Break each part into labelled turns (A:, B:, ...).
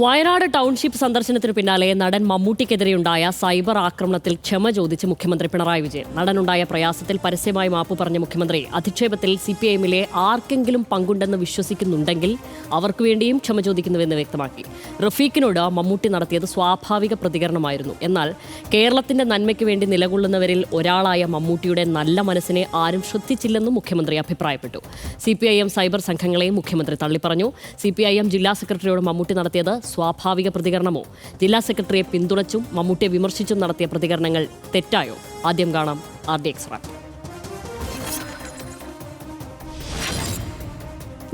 A: Wayanad township സന്ദർശനത്തിന് പിന്നാലെ നടൻ മമ്മൂട്ടിക്കെതിരെയുണ്ടായ സൈബർ ആക്രമണത്തിൽ ക്ഷമ ചോദിച്ച് മുഖ്യമന്ത്രി പിണറായി വിജയൻ. നടനുണ്ടായ പ്രയാസത്തിൽ പരസ്യമായി മാപ്പ് പറഞ്ഞ മുഖ്യമന്ത്രി അധിക്ഷേപത്തിൽ CPIMലെ ആർക്കെങ്കിലും പങ്കുണ്ടെന്ന് വിശ്വസിക്കുന്നുണ്ടെങ്കിൽ അവർക്ക് വേണ്ടിയും ക്ഷമ ചോദിക്കുന്നുവെന്ന് വ്യക്തമാക്കി. റഫീഖിനോട് മമ്മൂട്ടി നടത്തിയത് സ്വാഭാവിക പ്രതികരണമായിരുന്നു. എന്നാൽ കേരളത്തിന്റെ നന്മയ്ക്ക് വേണ്ടി നിലകൊള്ളുന്നവരിൽ ഒരാളായ മമ്മൂട്ടിയുടെ നല്ല മനസ്സിനെ ആരും ശ്രദ്ധിച്ചില്ലെന്നും മുഖ്യമന്ത്രി അഭിപ്രായപ്പെട്ടു. CPIM സൈബർ സംഘങ്ങളെയും മുഖ്യമന്ത്രി തള്ളിപ്പറഞ്ഞു. CPIM ജില്ലാ സെക്രട്ടറിയോട് മമ്മൂട്ടി നടത്തിയത് സ്വാഭാവിക പ്രതികരണമോ? ജില്ലാ സെക്രട്ടറിയെ പിന്തുണച്ചും മമ്മൂട്ടിയെ വിമർശിച്ചും നടത്തിയ പ്രതികരണങ്ങൾ തെറ്റായോ? ആദ്യം കാണാം RD എക്സ്ട്രാക്ട്.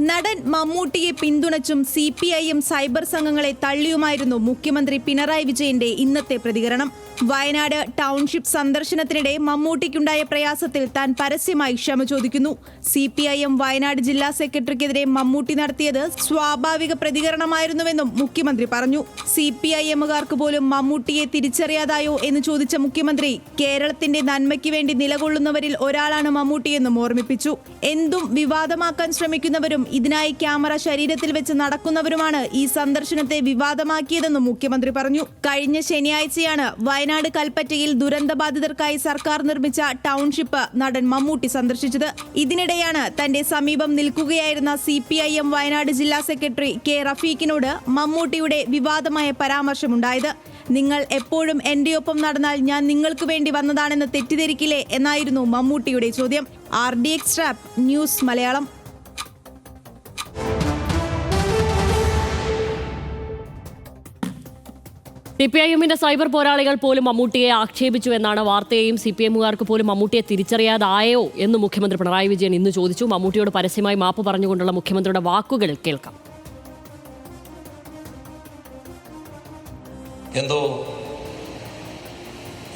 B: നടൻ മമ്മൂട്ടിയെ പിന്തുണച്ചും CPIM സൈബർ സംഘങ്ങളെ തള്ളിയുമായിരുന്നു മുഖ്യമന്ത്രി പിണറായി വിജയന്റെ ഇന്നത്തെ പ്രതികരണം. വയനാട് ടൗൺഷിപ്പ് സന്ദർശനത്തിനിടെ മമ്മൂട്ടിക്കുണ്ടായ പ്രയാസത്തിൽ താൻ പരസ്യമായി ക്ഷമ ചോദിക്കുന്നു. CPIM വയനാട് ജില്ലാ സെക്രട്ടറിക്കെതിരെ മമ്മൂട്ടി നടത്തിയത് സ്വാഭാവിക പ്രതികരണമായിരുന്നുവെന്നും മുഖ്യമന്ത്രി പറഞ്ഞു. CPIMകാർക്ക് പോലും മമ്മൂട്ടിയെ തിരിച്ചറിയാതായോ എന്ന് ചോദിച്ച മുഖ്യമന്ത്രി കേരളത്തിന്റെ നന്മയ്ക്ക് വേണ്ടി നിലകൊള്ളുന്നവരിൽ ഒരാളാണ് മമ്മൂട്ടിയെന്നും ഓർമ്മിപ്പിച്ചു. എന്തും വിവാദമാക്കാൻ ശ്രമിക്കുന്നവരും ഇതിനായി ക്യാമറ ശരീരത്തിൽ വെച്ച് നടക്കുന്നവരുമാണ് ഈ സന്ദർശനത്തെ വിവാദമാക്കിയതെന്നും മുഖ്യമന്ത്രി പറഞ്ഞു. കഴിഞ്ഞ ശനിയാഴ്ചയാണ് വയനാട് കൽപ്പറ്റയിൽ ദുരന്തബാധിതർക്കായി സർക്കാർ നിർമ്മിച്ച ടൗൺഷിപ്പ് നടൻ മമ്മൂട്ടി സന്ദർശിച്ചത്. ഇതിനിടെയാണ് തന്റെ സമീപം നിൽക്കുകയായിരുന്ന CPIM വയനാട് ജില്ലാ സെക്രട്ടറി K റഫീഖിനോട് മമ്മൂട്ടിയുടെ വിവാദമായ പരാമർശമുണ്ടായത്. നിങ്ങൾ എപ്പോഴും എന്റെ ഒപ്പം നടന്നാൽ ഞാൻ നിങ്ങൾക്ക് വേണ്ടി വന്നതാണെന്ന് തെറ്റിദ്ധരിക്കില്ലേ എന്നായിരുന്നു മമ്മൂട്ടിയുടെ ചോദ്യം. RD extract, news Malayalam.
A: CPIMന്റെ സൈബർ പോരാളികൾ പോലും മമ്മൂട്ടിയെ ആക്ഷേപിച്ചു എന്നാണ് വാർത്തയെയും CPIMകാർക്ക് പോലും മമ്മൂട്ടിയെ തിരിച്ചറിയാതായോ എന്ന് മുഖ്യമന്ത്രി പിണറായി വിജയൻ ഇന്ന് ചോദിച്ചു. മമ്മൂട്ടിയോട് പരസ്യമായി മാപ്പ് പറഞ്ഞുകൊണ്ടുള്ള മുഖ്യമന്ത്രിയുടെ വാക്കുകൾ കേൾക്കാം.
C: എന്തോ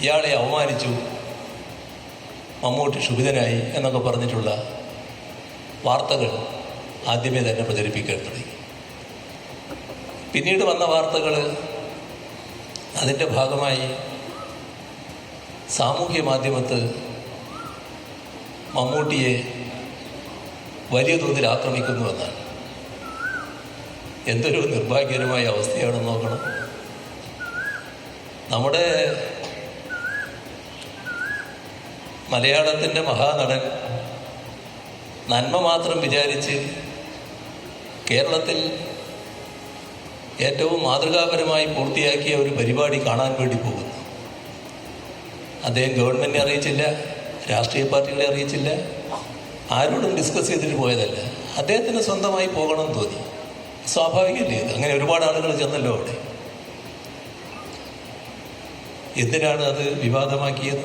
C: ഇയാളെ അവമാനിച്ചു, മമ്മൂട്ടി ക്ഷുഭിതനായി എന്നൊക്കെ പറഞ്ഞിട്ടുള്ള വാർത്തകൾ ആദ്യമേ തന്നെ പ്രചരിപ്പിക്കാൻ തുടങ്ങി. പിന്നീട് വന്ന വാർത്തകൾ അതിൻ്റെ ഭാഗമായി സാമൂഹ്യ മാധ്യമത്തിൽ മമ്മൂട്ടിയെ വലിയ തോതിൽ ആക്രമിക്കുന്നുവെന്നാണ്. എന്തൊരു നിർഭാഗ്യകരമായ അവസ്ഥയാണെന്ന് നോക്കണം. നമ്മുടെ മലയാളത്തിൻ്റെ മഹാനടൻ നന്മ മാത്രം വിചാരിച്ച് കേരളത്തിൽ ഏറ്റവും മാതൃകാപരമായി പൂർത്തിയാക്കിയ ഒരു പരിപാടി കാണാൻ വേണ്ടി പോകുന്നു. അദ്ദേഹം ഗവൺമെൻറ്റിനെ അറിയിച്ചില്ല, രാഷ്ട്രീയ പാർട്ടികളെ അറിയിച്ചില്ല, ആരോടും ഡിസ്കസ് ചെയ്തിട്ട് പോയതല്ല. അദ്ദേഹത്തിന് സ്വന്തമായി പോകണമെന്ന് തോന്നി. സ്വാഭാവികമല്ലേ ഇത്? അങ്ങനെ ഒരുപാട് ആളുകൾ ചെന്നല്ലോ അവിടെ. എന്തിനാണ് അത് വിവാദമാക്കിയത്?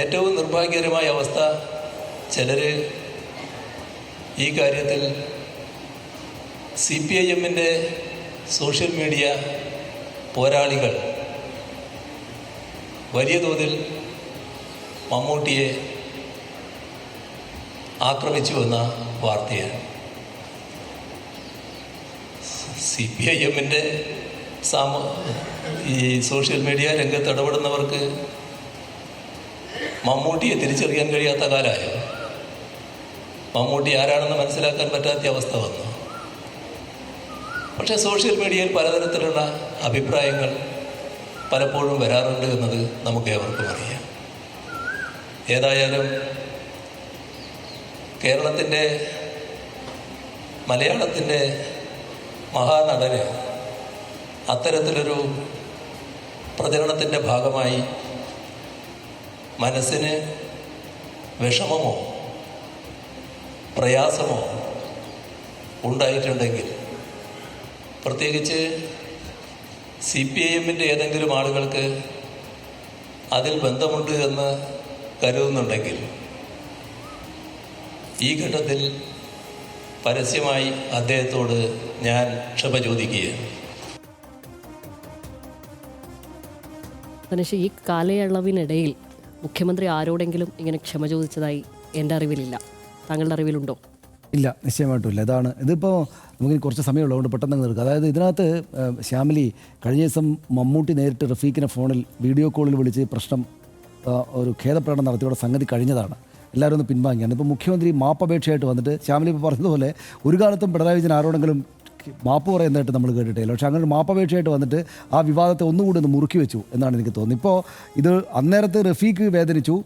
C: ഏറ്റവും നിർഭാഗ്യകരമായ അവസ്ഥ, ചിലർ ഈ കാര്യത്തിൽ CPIMൻ്റെ സോഷ്യൽ മീഡിയ പോരാളികൾ വലിയ തോതിൽ മമ്മൂട്ടിയെ ആക്രമിച്ചുവെന്ന വാർത്തയാണ്. CPIMൻ്റെ ഈ സോഷ്യൽ മീഡിയ രംഗത്ത് ഇടപെടുന്നവർക്ക് മമ്മൂട്ടിയെ തിരിച്ചറിയാൻ കഴിയാത്ത കാലമായോ? മമ്മൂട്ടി ആരാണെന്ന് മനസ്സിലാക്കാൻ പറ്റാത്ത അവസ്ഥ വന്നു. പക്ഷേ സോഷ്യൽ മീഡിയയിൽ പലതരത്തിലുള്ള അഭിപ്രായങ്ങൾ പലപ്പോഴും വരാറുണ്ട് എന്നത് നമുക്ക് ഏവർക്കും അറിയാം. ഏതായാലും കേരളത്തിൻ്റെ മലയാളത്തിൻ്റെ മഹാനടന് അത്തരത്തിലൊരു പ്രചരണത്തിൻ്റെ ഭാഗമായി മനസ്സിന് വിഷമമോ പ്രയാസമോ ഉണ്ടായിട്ടുണ്ടെങ്കിൽ, പ്രത്യേകിച്ച് CPIMൻ്റെ ഏതെങ്കിലും ആളുകൾക്ക് അതിൽ ബന്ധമുണ്ട് എന്ന് കരുതുന്നുണ്ടെങ്കിൽ, ഈ ഘട്ടത്തിൽ പരസ്യമായി അദ്ദേഹത്തോട് ഞാൻ ക്ഷമ ചോദിക്കുകയാണ്.
A: ഈ കാലയളവിനിടയിൽ മുഖ്യമന്ത്രി ആരോടെങ്കിലും ഇങ്ങനെ ക്ഷമ ചോദിച്ചതായി എൻ്റെ അറിവിലില്ല. താങ്കളുടെ അറിവിലുണ്ടോ?
D: ഇല്ല, നിശ്ചയമായിട്ടുമില്ല. ഇതിപ്പോൾ നമുക്കിനി കുറച്ച് സമയമുള്ളതുകൊണ്ട് പെട്ടെന്ന് തീർക്കുക. അതായത് ഇതിനകത്ത് ശ്യാമിലി, കഴിഞ്ഞ ദിവസം മമ്മൂട്ടി നേരിട്ട് റഫീഖിനെ ഫോണിൽ വീഡിയോ കോളിൽ വിളിച്ച് പ്രശ്നം ഒരു ഖേദപ്രകടനം നടത്തിയോടെ സംഗതി കഴിഞ്ഞതാണ്. എല്ലാവരും ഒന്ന് പിൻവാങ്ങിയാണ്. ഇപ്പോൾ മുഖ്യമന്ത്രി മാപ്പപേക്ഷയായിട്ട് വന്നിട്ട് ശ്യാമിലി ഇപ്പോൾ പറഞ്ഞതുപോലെ ഒരു കാലത്തും പിണറായി വിജയൻ ആരോടെങ്കിലും മാപ്പ് പറയുന്നതായിട്ട് നമ്മൾ കേട്ടിട്ടില്ല. പക്ഷേ അങ്ങനെ ഒരു മാപ്പപേക്ഷയായിട്ട് വന്നിട്ട് ആ വിവാദത്തെ ഒന്നുകൂടി ഒന്ന് മുറുക്കി വെച്ചു എന്നാണ് എനിക്ക് തോന്നുന്നത്. ഇപ്പോൾ ഇത് അന്നേരത്ത് റഫീഖ് വേദനിച്ചു,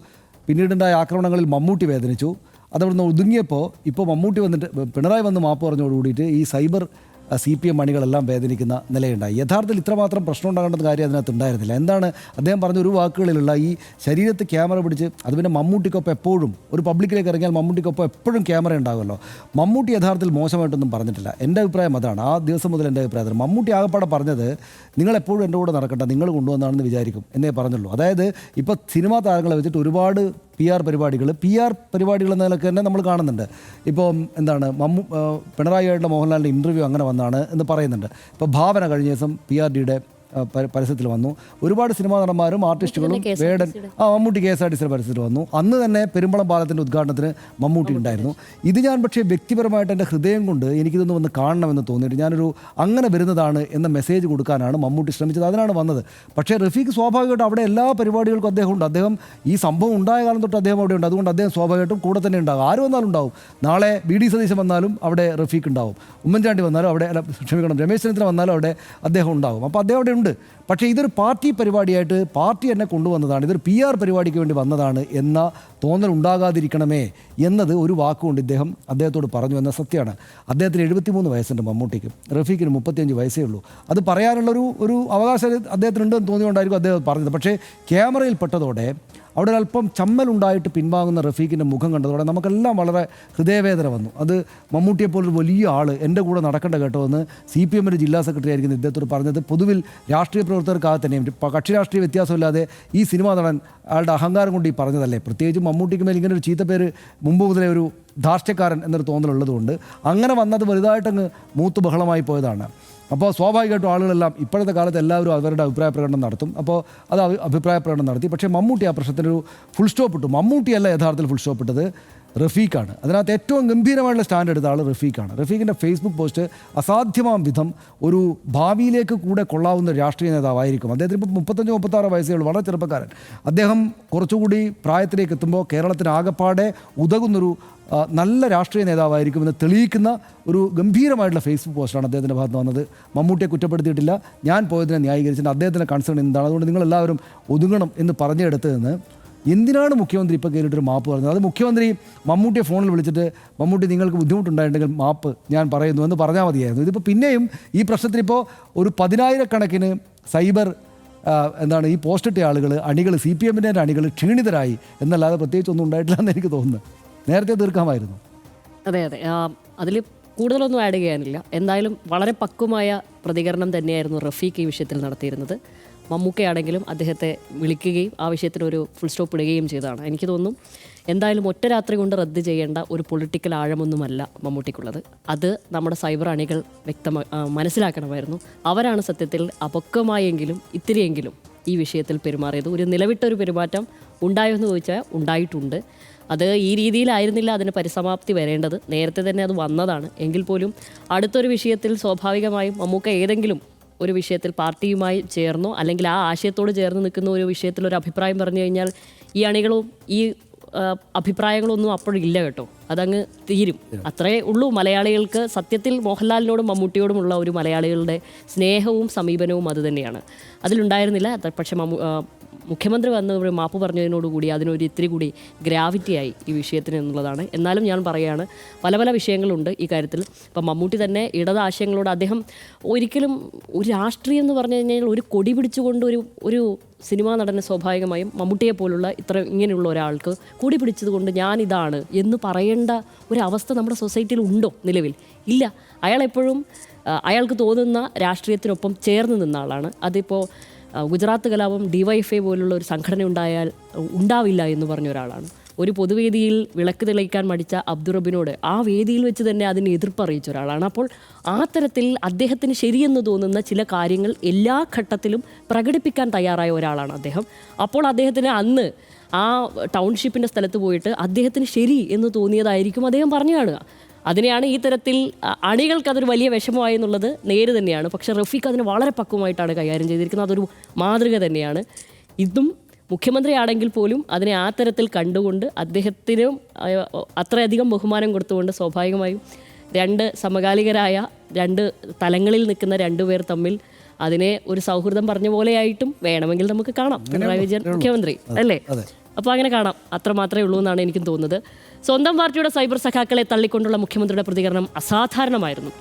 D: പിന്നീടുണ്ടായ ആക്രമണങ്ങളിൽ മമ്മൂട്ടി വേദനിച്ചു. അതവിടുന്ന് ഒതുങ്ങിയപ്പോൾ ഇപ്പോൾ മമ്മൂട്ടി വന്നിട്ട് പിണറായി വന്ന് മാപ്പ് പറഞ്ഞോടുകൂടിയിട്ട് ഈ സൈബർ CPM അണികളെല്ലാം വേദനിക്കുന്ന നിലയുണ്ടായി. യഥാർത്ഥത്തിൽ ഇത്രമാത്രം പ്രശ്നം ഉണ്ടാകേണ്ട കാര്യം അതിനകത്ത് ഉണ്ടായിരുന്നില്ല. എന്താണ് അദ്ദേഹം പറഞ്ഞ ഒരു വാക്കുകളിലുള്ള ഈ ശരീരത്ത് ക്യാമറ പിടിച്ച്, അത് പിന്നെ മമ്മൂട്ടിക്കൊപ്പം എപ്പോഴും ഒരു പബ്ലിക്കിലേക്ക് ഇറങ്ങിയാൽ മമ്മൂട്ടിക്കൊപ്പം എപ്പോഴും ക്യാമറ ഉണ്ടാകുമല്ലോ. മമ്മൂട്ടി യഥാർത്ഥത്തിൽ മോശമായിട്ടൊന്നും പറഞ്ഞിട്ടില്ല. എൻ്റെ അഭിപ്രായം അതാണ്. ആ ദിവസം മുതൽ എൻ്റെ അഭിപ്രായത്തിൽ മമ്മൂട്ടി ആകപ്പാടെ പറഞ്ഞത് നിങ്ങളെപ്പോഴും എൻ്റെ കൂടെ നടക്കട്ടെ, നിങ്ങൾ കൊണ്ടുവന്നാണെന്ന് വിചാരിക്കും എന്നേ പറഞ്ഞുള്ളൂ. അതായത് ഇപ്പോൾ സിനിമാ താരങ്ങളെ വെച്ചിട്ട് ഒരുപാട് PR പരിപാടികൾ എന്ന നിലയ്ക്ക് തന്നെ നമ്മൾ കാണുന്നുണ്ട്. ഇപ്പോൾ എന്താണ് പിണറായിയായിട്ടുള്ള മോഹൻലാലിൻ്റെ ഇൻ്റർവ്യൂ അങ്ങനെ വന്നാണ് എന്ന് പറയുന്നുണ്ട്. ഇപ്പോൾ ഭാവന കഴിഞ്ഞ ദിവസം PRDയുടെ പരസ്യത്തിൽ വന്നു. ഒരുപാട് സിനിമാ നടന്മാരും ആർട്ടിസ്റ്റുകളും മമ്മൂട്ടി KSRTC പരസ്യത്തിൽ വന്നു. അന്ന് തന്നെ പെരുമ്പളം പാലത്തിൻ്റെ ഉദ്ഘാടനത്തിന് മമ്മൂട്ടി ഉണ്ടായിരുന്നു. ഇത് ഞാൻ പക്ഷേ വ്യക്തിപരമായിട്ട് എൻ്റെ ഹൃദയം കൊണ്ട് എനിക്കിതൊന്ന് വന്ന് കാണണമെന്ന് തോന്നിയിട്ട് ഞാനൊരു അങ്ങനെ വരുന്നതാണ് എന്ന മെസ്സേജ് കൊടുക്കാനാണ് മമ്മൂട്ടി ശ്രമിച്ചത്. അതിനാണ് വന്നത്. പക്ഷേ റഫീഖ് സ്വാഭാവികമായിട്ടും അവിടെ എല്ലാ പരിപാടികൾക്കും അദ്ദേഹം ഉണ്ട്. അദ്ദേഹം ഈ സംഭവം ഉണ്ടായ കാലം തൊട്ട് അദ്ദേഹം അവിടെ ഉണ്ട്. അതുകൊണ്ട് അദ്ദേഹം സ്വാഭാവികമായിട്ടും കൂടെ തന്നെ ഉണ്ടാകും. ആര് വന്നാലും ഉണ്ടാവും. നാളെ VD സതീശൻ വന്നാലും അവിടെ റഫീഖ് ഉണ്ടാവും. ഉമ്മൻചാണ്ടി വന്നാലും അവിടെ, രമേശ് ചെന്നിത്തല വന്നാലും അവിടെ അദ്ദേഹം ഉണ്ടാവും. അപ്പോൾ അദ്ദേഹം അവിടെ ഉണ്ട്. പക്ഷേ ഇതൊരു പാർട്ടി പരിപാടിയായിട്ട് പാർട്ടി എന്നെ കൊണ്ടുവന്നതാണ്, ഇതൊരു PR പരിപാടിക്ക് വേണ്ടി വന്നതാണ് എന്ന തോന്നൽ ഉണ്ടാകാതിരിക്കണമേ എന്നത് ഒരു വാക്കുകൊണ്ട് അദ്ദേഹത്തോട് പറഞ്ഞു എന്ന സത്യമാണ്. അദ്ദേഹത്തിന് 73 വയസ്സുണ്ട് മമ്മൂട്ടിക്ക്, റഫീഖിന് 35 വയസ്സേ ഉള്ളൂ. അത് പറയാനുള്ള ഒരു അവകാശം അദ്ദേഹത്തിനുണ്ടെന്ന് തോന്നിയുകൊണ്ടായിരിക്കും അദ്ദേഹം പറഞ്ഞത്. പക്ഷേ ക്യാമറയിൽ പെട്ടതോടെ അവിടെ ഒരല്പം ചമ്മലുണ്ടായിട്ട് പിൻവാങ്ങുന്ന റഫീഖിൻ്റെ മുഖം കണ്ടതോടെ നമുക്കെല്ലാം വളരെ ഹൃദയവേദന വന്നു. അത് മമ്മൂട്ടിയെപ്പോലൊരു വലിയ ആൾ എൻ്റെ കൂടെ നടക്കേണ്ട കേട്ടോ എന്ന് CPMൻ്റെ ജില്ലാ സെക്രട്ടറി ആയിരിക്കുന്ന ഇദ്ദേഹത്തോട് പറഞ്ഞത് പൊതുവിൽ രാഷ്ട്രീയ പ്രവർത്തകർക്കാകെ തന്നെയും കക്ഷി രാഷ്ട്രീയ വ്യത്യാസമില്ലാതെ ഈ സിനിമാ നടൻ അയാളുടെ അഹങ്കാരം കൊണ്ട് ഈ പറഞ്ഞതല്ലേ. പ്രത്യേകിച്ച് മമ്മൂട്ടിക്ക് മേൽ ഇങ്ങനെ ഒരു ചീത്തപ്പേര് മുമ്പ് മുതലേ ഒരു ധാർഷ്ട്യക്കാരൻ എന്നൊരു തോന്നലുള്ളതുകൊണ്ട് അങ്ങനെ വന്നത് വലുതായിട്ടങ്ങ് മൂത്ത് ബഹളമായി പോയതാണ്. അപ്പോൾ സ്വാഭാവികമായിട്ടും ആളുകളെല്ലാം ഇപ്പോഴത്തെ കാലത്ത് എല്ലാവരും അവരുടെ അഭിപ്രായ പ്രകടനം നടത്തും. അപ്പോൾ അത് അഭിപ്രായ പ്രകടനം നടത്തി. പക്ഷേ മമ്മൂട്ടി ആ പ്രശ്നത്തിനൊരു ഫുൾ സ്റ്റോപ്പ് ഇട്ടു. മമ്മൂട്ടിയല്ല യഥാർത്ഥത്തിൽ ഫുൾ സ്റ്റോപ്പ് ഇട്ടത്, റഫീഖാണ്. അതിനകത്ത് ഏറ്റവും ഗംഭീരമായിട്ടുള്ള സ്റ്റാൻഡ് എടുത്ത ആൾ റഫീഖാണ്. റഫീഖിൻ്റെ ഫേസ്ബുക്ക് പോസ്റ്റ് അസാധ്യമാം വിധം ഒരു ഭാവിയിലേക്ക് കൂടെ കൊള്ളാവുന്ന രാഷ്ട്രീയ നേതാവായിരിക്കും. അദ്ദേഹത്തിന് ഇപ്പോൾ 35-36 വയസ്സേ ഉള്ളൂ, വളരെ ചെറുപ്പക്കാരൻ. അദ്ദേഹം കുറച്ചുകൂടി പ്രായത്തിലേക്ക് എത്തുമ്പോൾ കേരളത്തിന് ആകപ്പാടെ ഉതകുന്നൊരു നല്ല രാഷ്ട്രീയ നേതാവായിരിക്കുമെന്ന് തെളിയിക്കുന്ന ഒരു ഗംഭീരമായിട്ടുള്ള ഫേസ്ബുക്ക് പോസ്റ്റാണ് അദ്ദേഹത്തിൻ്റെ ഭാഗത്ത് വന്നത്. മമ്മൂട്ടിയെ കുറ്റപ്പെടുത്തിയിട്ടില്ല, ഞാൻ പോയതിനെ ന്യായീകരിച്ചിട്ട് അദ്ദേഹത്തിൻ്റെ കൺസേൺ എന്താണ്, അതുകൊണ്ട് നിങ്ങളെല്ലാവരും ഒതുങ്ങണം എന്ന് പറഞ്ഞെടുത്ത് നിന്ന് എന്തിനാണ് മുഖ്യമന്ത്രി ഇപ്പോൾ കയറിയിട്ടൊരു മാപ്പ് പറഞ്ഞത്? അത് മുഖ്യമന്ത്രി മമ്മൂട്ടിയെ ഫോണിൽ വിളിച്ചിട്ട് മമ്മൂട്ടി നിങ്ങൾക്ക് ബുദ്ധിമുട്ടുണ്ടായിട്ടുണ്ടെങ്കിൽ മാപ്പ് ഞാൻ പറയുന്നു എന്ന് പറഞ്ഞാൽ മതിയായിരുന്നു. ഇതിപ്പോൾ പിന്നെയും ഈ പ്രശ്നത്തിൽ ഇപ്പോൾ ഒരു 10,000-കണക്കിന് സൈബർ ഈ പോസ്റ്റിട്ട അണികൾ CPMൻ്റെ അണികൾ ക്ഷീണിതരായി എന്നല്ലാതെ പ്രത്യേകിച്ച് ഒന്നും ഉണ്ടായിട്ടില്ല എന്ന് എനിക്ക് തോന്നുന്നു. നേരത്തെ തീർക്കാമായിരുന്നു.
A: അതെ, അതിൽ കൂടുതലൊന്നും ആഡ് ചെയ്യാനില്ല. എന്തായാലും വളരെ പക്വമായ പ്രതികരണം തന്നെയായിരുന്നു റഫീഖ് ഈ വിഷയത്തിൽ നടത്തിയിരുന്നത്. മമ്മൂക്കയാണെങ്കിലും അദ്ദേഹത്തെ വിളിക്കുകയും ആ വിഷയത്തിനൊരു ഫുൾ സ്റ്റോപ്പ് ഇടുകയും ചെയ്തതാണ്. എനിക്ക് തോന്നുന്നു എന്തായാലും ഒറ്റ രാത്രി കൊണ്ട് റദ്ദ് ചെയ്യേണ്ട ഒരു പൊളിറ്റിക്കൽ ആഴമൊന്നുമല്ല മമ്മൂട്ടിക്കുള്ളത്. അത് നമ്മുടെ സൈബർ അണികൾ മനസ്സിലാക്കണമായിരുന്നു. അവരാണ് സത്യത്തിൽ അപക്വമായെങ്കിലും ഇത്തിരിയെങ്കിലും ഈ വിഷയത്തിൽ പെരുമാറിയത്. ഒരു നിലവിട്ടൊരു പെരുമാറ്റം ഉണ്ടായോ എന്ന് ചോദിച്ചാൽ ഉണ്ടായിട്ടുണ്ട്. അത് ഈ രീതിയിലായിരുന്നില്ല അതിന് പരിസമാപ്തി വരേണ്ടത്. നേരത്തെ തന്നെ അത് വന്നതാണ്. എങ്കിൽ പോലും അടുത്തൊരു വിഷയത്തിൽ സ്വാഭാവികമായും മമ്മൂക്ക ഏതെങ്കിലും ഒരു വിഷയത്തിൽ പാർട്ടിയുമായി ചേർന്നോ അല്ലെങ്കിൽ ആ ആശയത്തോട് ചേർന്ന് നിൽക്കുന്ന ഒരു വിഷയത്തിൽ ഒരു അഭിപ്രായം പറഞ്ഞു കഴിഞ്ഞാൽ ഈ അണികളും ഈ അഭിപ്രായങ്ങളൊന്നും അപ്പോഴില്ല കേട്ടോ, അതങ്ങ് തീരും. അത്രേ ഉള്ളൂ. മലയാളികൾക്ക് സത്യത്തിൽ മോഹൻലാലിനോടും മമ്മൂട്ടിയോടുമുള്ള ഒരു മലയാളികളുടെ സ്നേഹവും സമീപനവും അതുതന്നെയാണ്. അതിലുണ്ടായിരുന്നില്ല. പക്ഷേ മുഖ്യമന്ത്രി വന്ന് ഒരു മാപ്പ് പറഞ്ഞതിനോടുകൂടി അതിനൊരു ഇത്തിരി കൂടി ഗ്രാവിറ്റിയായി ഈ വിഷയത്തിന് എന്നുള്ളതാണ്. എന്നാലും ഞാൻ പറയുകയാണ്, പല പല വിഷയങ്ങളുണ്ട് ഈ കാര്യത്തിൽ. ഇപ്പം മമ്മൂട്ടി തന്നെ ഇടത് ആശയങ്ങളോട് അദ്ദേഹം ഒരിക്കലും ഒരു രാഷ്ട്രീയം എന്ന് പറഞ്ഞു കഴിഞ്ഞാൽ ഒരു കൊടി പിടിച്ചുകൊണ്ട് ഒരു സിനിമാ നടന് സ്വാഭാവികമായും മമ്മൂട്ടിയെ പോലുള്ള ഇങ്ങനെയുള്ള ഒരാൾക്ക് കൊടി പിടിച്ചതുകൊണ്ട് ഞാനിതാണ് എന്ന് പറയേണ്ട ഒരവസ്ഥ നമ്മുടെ സൊസൈറ്റിയിൽ ഉണ്ടോ? നിലവിൽ ഇല്ല. അയാളെപ്പോഴും അയാൾക്ക് തോന്നുന്ന രാഷ്ട്രീയത്തിനൊപ്പം ചേർന്ന് നിന്ന ആളാണ്. അതിപ്പോൾ ഗുജറാത്ത് കലാപം DYFI പോലുള്ള ഒരു സംഘടന ഉണ്ടാവില്ല എന്ന് പറഞ്ഞ ഒരാളാണ്. ഒരു പൊതുവേദിയിൽ വിളക്ക് തെളിയിക്കാൻ മടിച്ച അബ്ദുറബിനോട് ആ വേദിയിൽ വെച്ച് തന്നെ അതിന് എതിർപ്പ് അറിയിച്ച ഒരാളാണ്. അപ്പോൾ ആ തരത്തിൽ അദ്ദേഹത്തിന് ശരിയെന്ന് തോന്നുന്ന ചില കാര്യങ്ങൾ എല്ലാ ഘട്ടത്തിലും പ്രകടിപ്പിക്കാൻ തയ്യാറായ ഒരാളാണ് അദ്ദേഹം. അപ്പോൾ അദ്ദേഹത്തിന് അന്ന് ആ ടൗൺഷിപ്പിൻ്റെ സ്ഥലത്ത് പോയിട്ട് അദ്ദേഹത്തിന് ശരി എന്ന് തോന്നിയതായിരിക്കും അദ്ദേഹം പറഞ്ഞു കാണുക. അതിനെയാണ് ഈ തരത്തിൽ അണികൾക്ക് അതൊരു വലിയ വിഷമമായി എന്നുള്ളത് നേര് തന്നെയാണ്. പക്ഷേ റഫീഖ് അതിന് വളരെ പക്വമായിട്ടാണ് കൈകാര്യം ചെയ്തിരിക്കുന്നത്. അതൊരു മാതൃക തന്നെയാണ്. ഇതും മുഖ്യമന്ത്രിയാണെങ്കിൽ പോലും അതിനെ ആ തരത്തിൽ കണ്ടുകൊണ്ട് അദ്ദേഹത്തിനും അത്രയധികം ബഹുമാനം കൊടുത്തുകൊണ്ട് സ്വാഭാവികമായും രണ്ട് സമകാലികരായ രണ്ട് തലങ്ങളിൽ നിൽക്കുന്ന രണ്ടുപേർ തമ്മിൽ അതിനെ ഒരു സൗഹൃദം പറഞ്ഞ പോലെയായിട്ടും വേണമെങ്കിൽ നമുക്ക് കാണാം. പിണറായി വിജയൻ മുഖ്യമന്ത്രി അല്ലേ? അപ്പോൾ അങ്ങനെ കാണാം. അത്ര മാത്രമേ ഉള്ളൂ എന്നാണ് എനിക്കും തോന്നുന്നത്. സ്വന്തം പാർട്ടിയുടെ സൈബർ സഖാക്കളെ തള്ളിക്കൊണ്ടുള്ള മുഖ്യമന്ത്രിയുടെ പ്രതികരണം അസാധാരണമായിരുന്നു.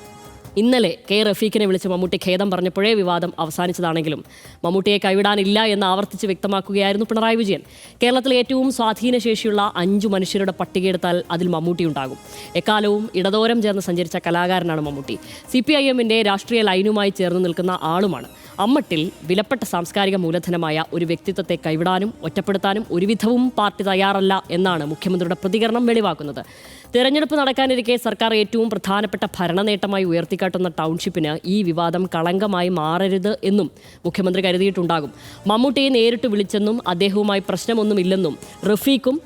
A: ഇന്നലെ കെ റഫീഖിനെ വിളിച്ച് മമ്മൂട്ടി ഖേദം പറഞ്ഞപ്പോഴേ വിവാദം അവസാനിച്ചതാണെങ്കിലും മമ്മൂട്ടിയെ കൈവിടാനില്ല എന്ന് ആവർത്തിച്ച് വ്യക്തമാക്കുകയായിരുന്നു പിണറായി വിജയൻ. കേരളത്തിലെ ഏറ്റവും സ്വാധീനശേഷിയുള്ള 5 മനുഷ്യരുടെ പട്ടികയെടുത്താൽ അതിൽ മമ്മൂട്ടി ഉണ്ടാകും. എക്കാലവും ഇടതോരം ചേർന്ന് സഞ്ചരിച്ച കലാകാരനാണ് മമ്മൂട്ടി. CPIM-ന്റെ രാഷ്ട്രീയ ലൈനുമായി ചേർന്ന് നിൽക്കുന്ന ആളുമാണ്. അമ്മട്ടിൽ വിലപ്പെട്ട സാംസ്കാരിക മൂലധനമായ ഒരു വ്യക്തിത്വത്തെ കൈവിടാനും ഒറ്റപ്പെടുത്താനും ഒരുവിധവും പാർട്ടി തയ്യാറല്ല എന്നാണ് മുഖ്യമന്ത്രിയുടെ പ്രതികരണം വെളിവാക്കുന്നത്. തെരഞ്ഞെടുപ്പ് നടക്കാനിരിക്കെ സർക്കാർ ഏറ്റവും പ്രധാനപ്പെട്ട ഭരണനേട്ടമായി ഉയർത്തിക്കാട്ടുന്ന ടൗൺഷിപ്പിന് ഈ വിവാദം കളങ്കമായി മാറരുത് എന്നും മുഖ്യമന്ത്രി കരുതിയിട്ടുണ്ടാകും. മമ്മൂട്ടിയെ നേരിട്ട് വിളിച്ചെന്നും അദ്ദേഹവുമായി പ്രശ്നമൊന്നുമില്ലെന്നും റഫീഖും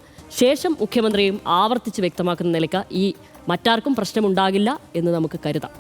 A: ശേഷം മുഖ്യമന്ത്രിയും ആവർത്തിച്ച് വ്യക്തമാക്കുന്ന നിലയ്ക്ക് ഈ മറ്റാർക്കും പ്രശ്നമുണ്ടാകില്ല എന്ന് നമുക്ക് കരുതാം.